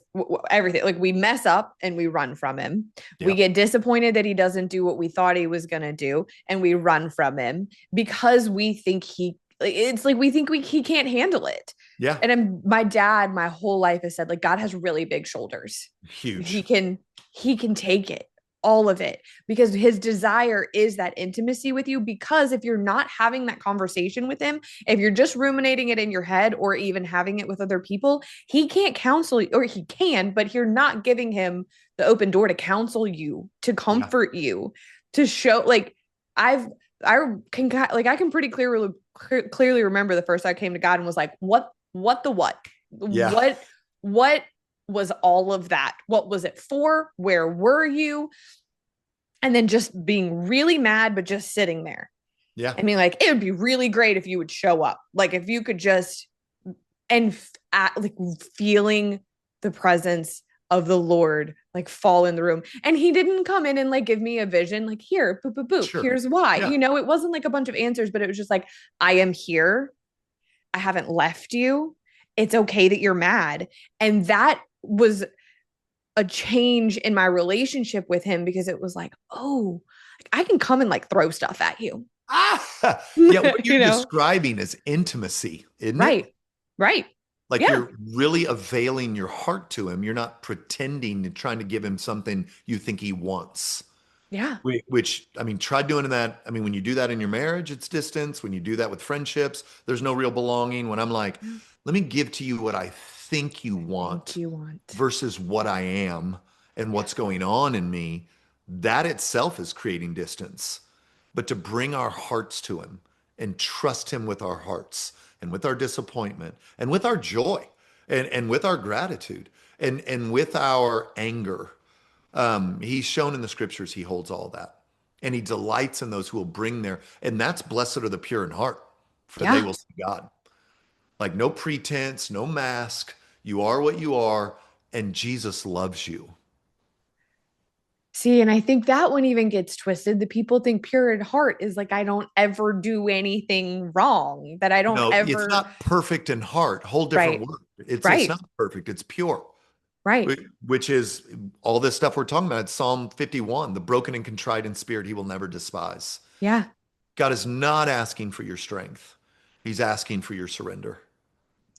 everything, like we mess up and we run from him. We Yeah. get disappointed that he doesn't do what we thought he was going to do and we run from him because we think it's like we think he can't handle it. Yeah. And my dad, my whole life has said, like, God has really big shoulders. He Huge. can, he can take it, all of it, because his desire is that intimacy with you. Because if you're not having that conversation with him, if you're just ruminating it in your head or even having it with other people, he can't counsel you, or he can, but you're not giving him the open door to counsel you, to Yeah. comfort you, to show like I've I can like I can pretty clearly remember the first time I came to God and was like, Yeah. what was all of that? What was it for? Where were you? And then just being really mad, but just sitting there. Yeah. I mean, like, it would be really great if you would show up. Like, if you could just, and like feeling the presence of the Lord, like fall in the room. And he didn't come in and like give me a vision, like, here, boop, boop, boop, Sure. here's why. Yeah. It wasn't like a bunch of answers, but it was just like, I am here. I haven't left you. It's okay that you're mad. And that was a change in my relationship with him because it was like, oh, I can come and like throw stuff at you. Ah, yeah. What you're you know? describing is intimacy, isn't it? Right. Right. Like Yeah. you're really availing your heart to him. You're not pretending and trying to give him something you think he wants. Yeah. Which, I mean, try doing that. I mean, when you do that in your marriage, it's distance. When you do that with friendships, there's no real belonging. When I'm like, Yeah. let me give to you what I think you I think want you want. versus what I am and Yeah. what's going on in me, that itself is creating distance. But to bring our hearts to him and trust him with our hearts and with our disappointment and with our joy and with our gratitude and with our anger. He's shown in the scriptures he holds all that. And he delights in those who will bring their, and that's blessed are the pure in heart, for they Yeah. will see God. Like no pretense, no mask. You are what you are, and Jesus loves you. See, and I think that one even gets twisted. The people think pure in heart is like, I don't ever do anything wrong, that I don't No, it's ever. not perfect in heart. Whole different Right. word. It's Right. not perfect. It's pure, Right. which is all this stuff we're talking about. It's Psalm 51, the broken and contrite in spirit, he will never despise. Yeah. God is not asking for your strength. He's asking for your surrender.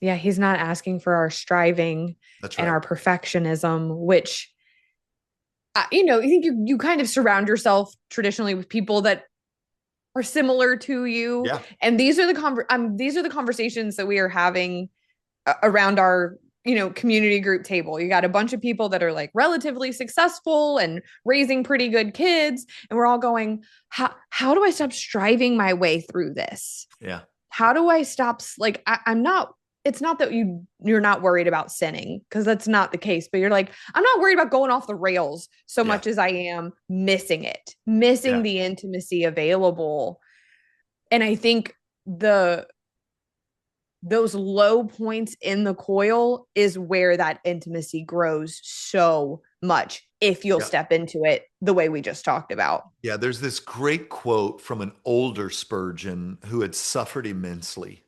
Yeah. He's not asking for our striving That's and right. our perfectionism, which, I think you kind of surround yourself traditionally with people that are similar to you. Yeah. And these are the conversations that we are having around our community group table. You got a bunch of people that are like relatively successful and raising pretty good kids, and we're all going, how do I stop striving my way through this? Yeah. How do I stop, like, I'm not, it's not that you're not worried about sinning, because that's not the case, but you're like, I'm not worried about going off the rails so Yeah. much as I am missing Yeah. the intimacy available. And I think the those low points in the coil is where that intimacy grows so much if you'll Yeah. step into it the way we just talked about. Yeah. There's this great quote from an older Spurgeon who had suffered immensely.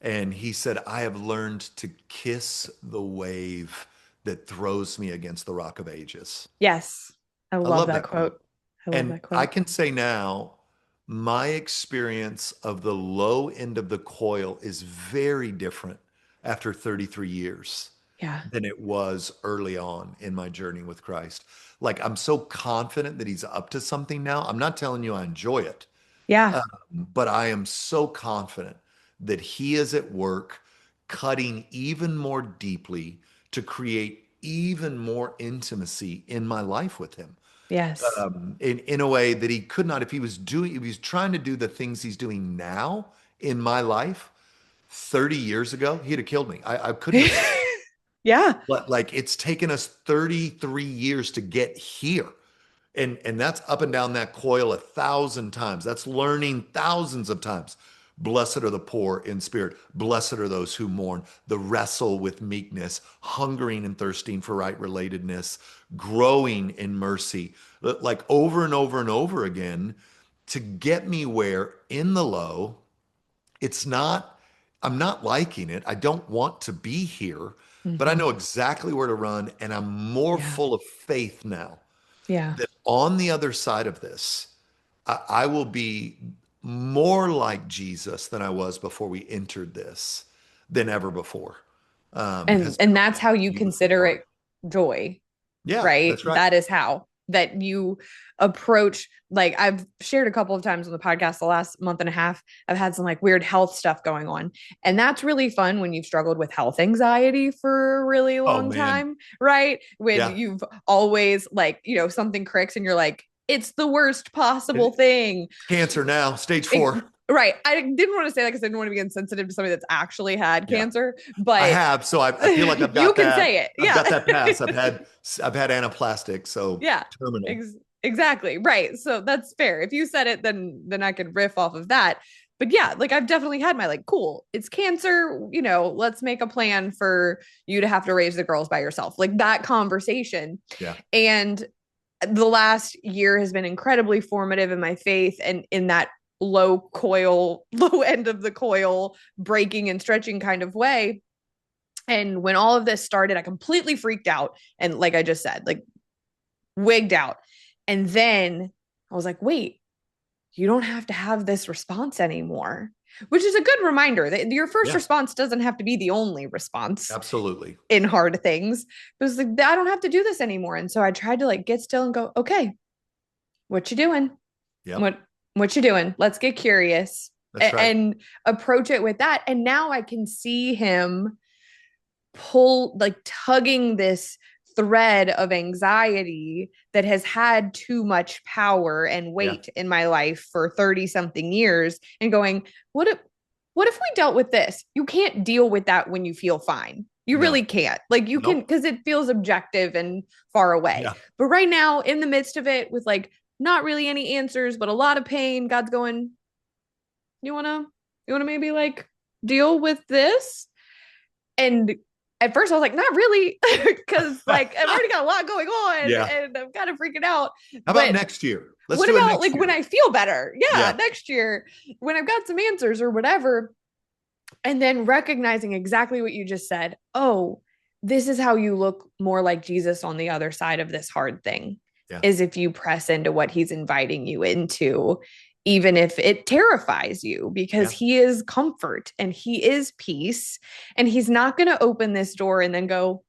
And he said, I have learned to kiss the wave that throws me against the rock of ages. Yes. I I love love that that quote. quote. I love And that I quote. can say now, my experience of the low end of the coil is very different after 33 years Yeah. than it was early on in my journey with Christ. Like, I'm so confident that he's up to something now. I'm not telling you I enjoy it, Yeah. but I am so confident that he is at work cutting even more deeply to create even more intimacy in my life with him. Yes. In a way that he could not if if he was trying to do the things he's doing now in my life 30 years ago, he'd have killed me. I couldn't have. Yeah. But like it's taken us 33 years to get here. And that's up and down that coil 1,000 times. That's learning thousands of times. Blessed are the poor in spirit. Blessed are those who mourn, the wrestle with meekness, hungering and thirsting for right relatedness, growing in mercy, like over and over and over again to get me where in the low, it's not, I'm not liking it. I don't want to be here, but I Hmm. know exactly where to run. And I'm more Yeah. full of faith now Yeah. that on the other side of this, I will be more like Jesus than I was before we entered this than ever before. And Has and been a that's how you beautiful consider part. it joy, Yeah, right? that's right. That is how that you approach, like I've shared a couple of times on the podcast the last month and a half, I've had some like weird health stuff going on. And that's really fun when you've struggled with health anxiety for a really Oh long man. time, right? When Yeah. you've always like, something cricks and you're like, it's the worst possible It's thing. cancer now, stage It, 4. right. I didn't want to say that because I didn't want to be insensitive to somebody that's actually had Yeah. cancer, I but have. So I feel like you can say it. I've Yeah. got that pass. I've had anaplastic, so Yeah. terminal. Exactly. Right. So that's fair. If you said it, then I could riff off of that. But yeah, like I've definitely had my like, cool, it's cancer, let's make a plan for you to have to raise the girls by yourself. Like that conversation. Yeah. And the last year has been incredibly formative in my faith and in that low end of the coil, breaking and stretching kind of way. And when all of this started, I completely freaked out. And like I just said, like wigged out. And then I was like, wait, you don't have to have this response anymore, which is a good reminder that your first Yeah. response doesn't have to be the only response Absolutely. in hard things. But it's like, I don't have to do this anymore. And so I tried to like get still and go, okay, what you doing? Yep. What you doing? Let's get curious That's right. and approach it with that. And now I can see him pull, like tugging this thread of anxiety that has had too much power and Yeah. weight in my life for 30 something years and going, what if we dealt with this? You can't deal with that when you feel fine. You No. really can't. Like you can, Nope. because it feels objective and far away. Yeah. But right now, in the midst of it, with like not really any answers, but a lot of pain, God's going, you wanna maybe like deal with this? And at first I was like, not really, because like I've already got a lot going on Yeah. and I'm kind of freaking out. How about But next year? Let's what do it about next like when year. I feel better? Yeah, Yeah. next year when I've got some answers or whatever. And then recognizing exactly what you just said. Oh, this is how you look more like Jesus on the other side of this hard thing, Yeah. is if you press into what he's inviting you into, even if it terrifies you, because Yeah. he is comfort and he is peace. And he's not going to open this door and then go,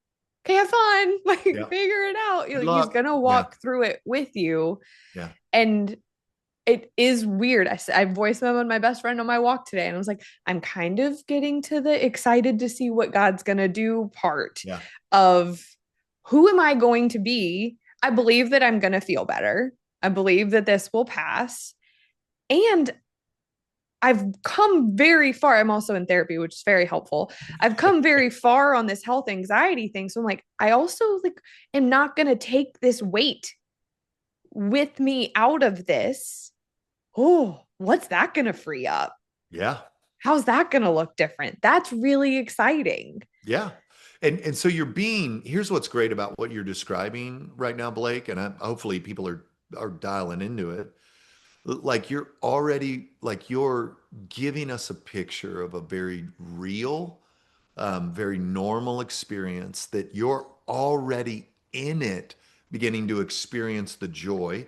okay, have fun, like Yeah. figure it out. Good He's luck. going to Yeah. walk through it with you. Yeah. And it is weird. I voice memoed my best friend on my walk today, and I was like, I'm kind of getting to the excited to see what God's gonna do part Yeah. of who am I going to be? I believe that I'm gonna feel better. I believe that this will pass. And I've come very far. I'm also in therapy, which is very helpful. I've come very far on this health anxiety thing. So I'm like, I also like am not gonna take this weight with me out of this. Oh, what's that going to free up? Yeah. How's that going to look different? That's really exciting. Yeah. And so here's what's great about what you're describing right now, Blake, and hopefully people are dialing into it. Like you're giving us a picture of a very real, very normal experience that you're already in it, beginning to experience the joy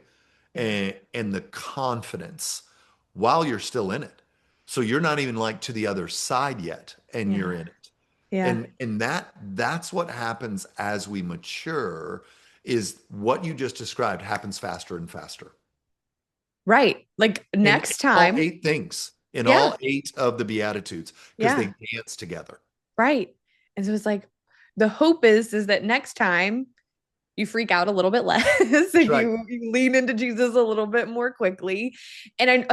Yeah. and the confidence while you're still in it. So you're not even like to the other side yet, and you're Yeah. in it. Yeah. And that's what happens as we mature, is what you just described happens faster and faster. Right. Like In next all time. 8 things, in Yeah. all 8 of the Beatitudes, because Yeah. they dance together. Right. And so it's like, the hope is that next time you freak out a little bit less That's and right. you lean into Jesus a little bit more quickly. And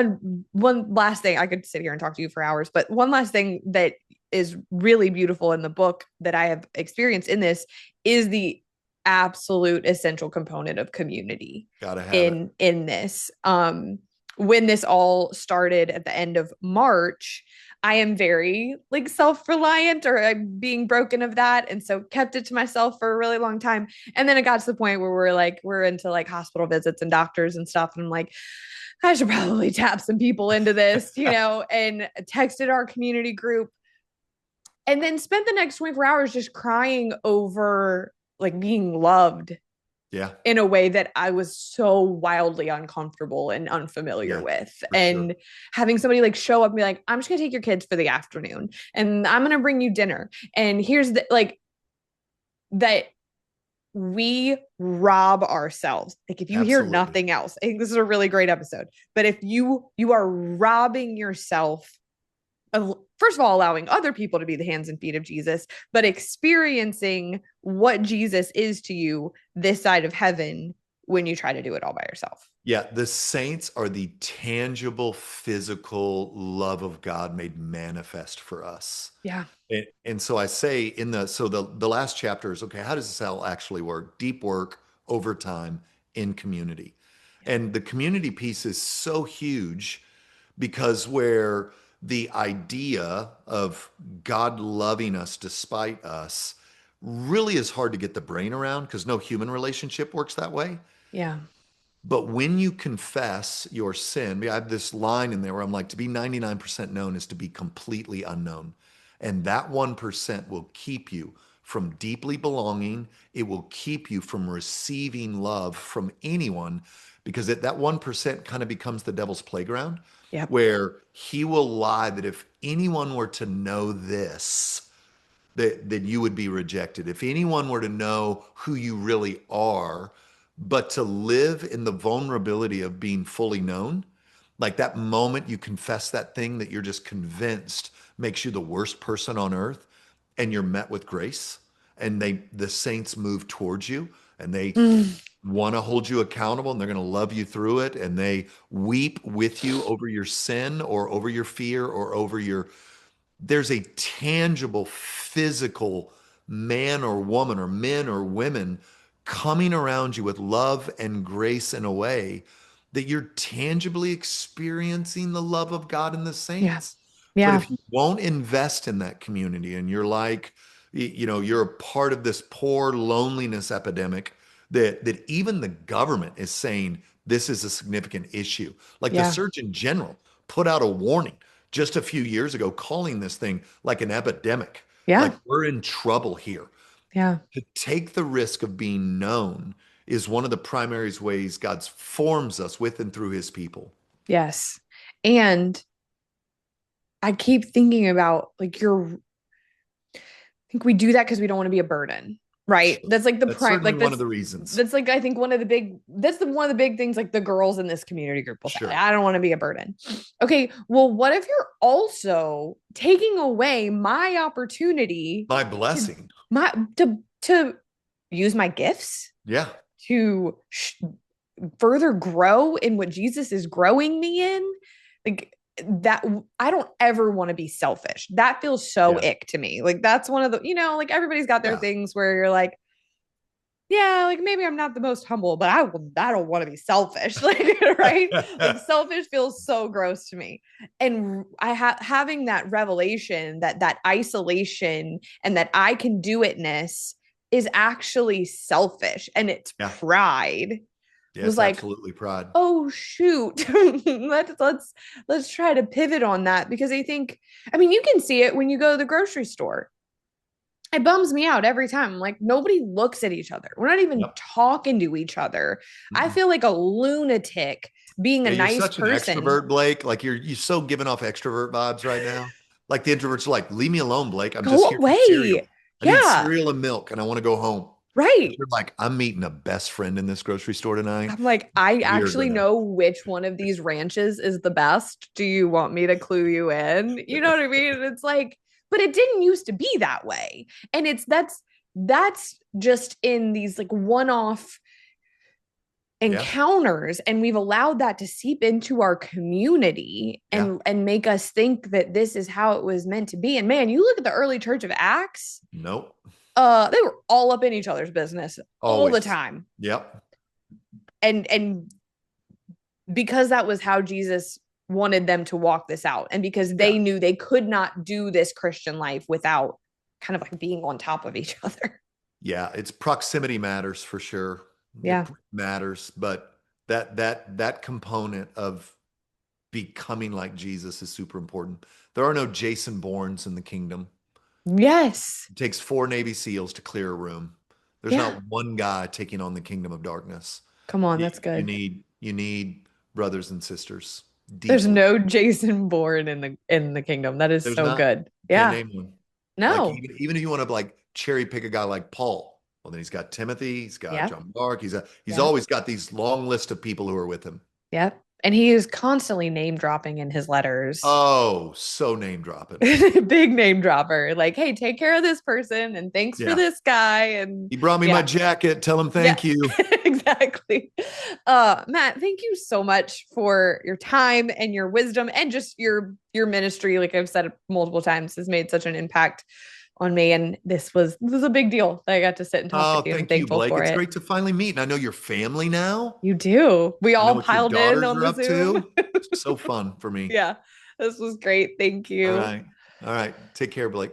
one last thing, I could sit here and talk to you for hours, but one last thing that is really beautiful in the book that I have experienced in this is the absolute essential component of community Gotta have it. in this. When this all started at the end of March, I am very like self-reliant, or I'm being broken of that, and so kept it to myself for a really long time. And then it got to the point where we're into like hospital visits and doctors and stuff, and I'm like, I should probably tap some people into this, and texted our community group, and then spent the next 24 hours just crying over like being loved Yeah. in a way that I was so wildly uncomfortable and unfamiliar Yeah, with. for sure. And having somebody like show up and be like, I'm just gonna take your kids for the afternoon and I'm gonna bring you dinner. And here's the like that we rob ourselves. Like if you hear Absolutely. nothing else, I think this is a really great episode. But if you are robbing yourself of, first of all, allowing other people to be the hands and feet of Jesus, but experiencing what Jesus is to you this side of heaven when you try to do it all by yourself. Yeah, the saints are the tangible, physical love of God made manifest for us. Yeah. And so I say the last chapter is okay, how does this all actually work? Deep work over time in community. Yeah. And the community piece is so huge because where the idea of God loving us despite us really is hard to get the brain around because no human relationship works that way. Yeah. But when you confess your sin, I have this line in there where I'm like, to be 99% known is to be completely unknown. And that 1% will keep you from deeply belonging. It will keep you from receiving love from anyone because that 1% kind of becomes the devil's playground Yep. where he will lie that if anyone were to know this, that you would be rejected. If anyone were to know who you really are, but to live in the vulnerability of being fully known, like that moment you confess that thing that you're just convinced makes you the worst person on earth, and you're met with grace, and the saints move towards you, and they Mm. want to hold you accountable, and they're going to love you through it, and they weep with you over your sin or over your fear or over your there's a tangible physical man or woman or men or women coming around you with love and grace in a way that you're tangibly experiencing the love of God and the Yeah. saints. But Yeah. if you won't invest in that community and you're like, you're a part of this poor loneliness epidemic that even the government is saying this is a significant issue. Like the Yeah. Surgeon General put out a warning just a few years ago, calling this thing like an epidemic. Yeah. Like we're in trouble here. Yeah. To take the risk of being known is one of the primary ways God forms us with and through his people. Yes. And I keep thinking about like I think we do that because we don't want to be a burden, right? Sure. That's like the That's prime, certainly like one of the reasons. that's like I think one of the big things like the girls in this community group will say, Sure. I don't want to be a burden. Okay, well, what if you're also taking away my opportunity My to blessing. to use my gifts Yeah. to further grow in what Jesus is growing me in? Like that I don't ever want to be selfish. That feels so Yeah. ick to me. Like that's one of the, like everybody's got their Yeah. things where you're like, yeah, like maybe I'm not the most humble, but I don't want to be selfish. Like, right? Like selfish feels so gross to me. And having that revelation that isolation and that I can do itness is actually selfish and it's Yeah. pride was Yes, like, absolutely. Pride. oh shoot. Let's try to pivot on that because I mean, you can see it when you go to the grocery store. It bums me out every time. Like nobody looks at each other. We're not even Yep. talking to each other. I Mm-mm. feel like a lunatic being a Yeah, you're nice such an person. extrovert, Blake. Like you're so giving off extrovert vibes right now. Like the introverts are like, leave me alone, Blake. I'm just Go here for cereal. away. I need Yeah, cereal and milk and I want to go home. But right. you're like, I'm meeting a best friend in this grocery store tonight. I'm like, I We are actually gonna. know which one of these ranches is the best. Do you want me to clue you in? You know what I mean? It's like, but it didn't used to be that way. And that's just in these like one-off Yeah. encounters, and we've allowed that to seep into our community Yeah. and make us think that this is how it was meant to be. And man, you look at the early church of Acts, Nope. they were all up in each other's business all the Always. time. Yep. And because that was how Jesus wanted them to walk this out, and because Yeah. they knew they could not do this Christian life without kind of like being on top of each other. Yeah. It's proximity matters for sure. Yeah. It matters, but that component of becoming like Jesus is super important. There are no Jason Bournes in the kingdom. Yes. It takes 4 Navy SEALs to clear a room. There's Yeah. not one guy taking on the kingdom of darkness. Come on, You, that's you good. need you need brothers and sisters There's deeply. no Jason Bourne in the kingdom. That is There's so not. good. Can't Yeah. name one. Like No. even if you want to like cherry pick a guy like Paul, well then he's got Timothy, he's got Yep. John Mark, he's Yep. always got these long list of people who are with him. Yep. And he is constantly name dropping in his letters. Oh, so name dropping. Big name dropper. Like, hey, take care of this person and thanks for Yeah. this guy. And He brought me my yeah. jacket. Tell him Yeah, thank you. exactly. Matt, thank you so much for your time and your wisdom and just your ministry. Like I've said multiple times, has made such an impact on me. And this was a big deal that I got to sit and talk with Oh, you. I'm thank you, thankful Blake. for It's it. great to finally meet. And I know your family now. You do. We I know all what your piled in daughters on are the up Zoom. to. It's so fun for me. Yeah, this was great. Thank All you. right. All right. Take care, Blake.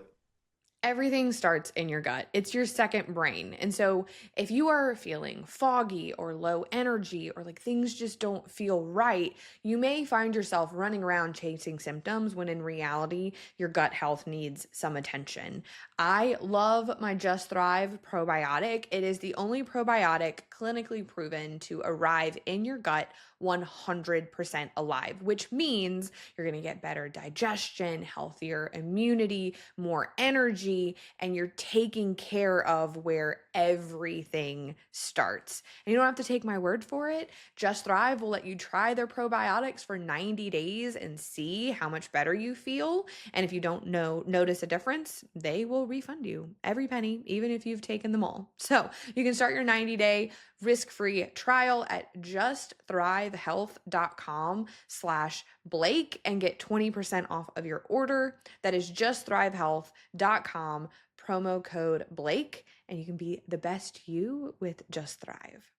Everything starts in your gut. It's your second brain. And so, if you are feeling foggy or low energy or like things just don't feel right, you may find yourself running around chasing symptoms when in reality, your gut health needs some attention. I love my Just Thrive probiotic. It is the only probiotic clinically proven to arrive in your gut 100% alive, which means you're going to get better digestion, healthier immunity, more energy, and you're taking care of where everything starts. And you don't have to take my word for it. Just Thrive will let you try their probiotics for 90 days and see how much better you feel. And if you don't notice a difference, they will refund you every penny, even if you've taken them all. So you can start your 90-day risk-free trial at justthrivehealth.com/Blake and get 20% off of your order. That is justthrivehealth.com, promo code Blake, and you can be the best you with Just Thrive.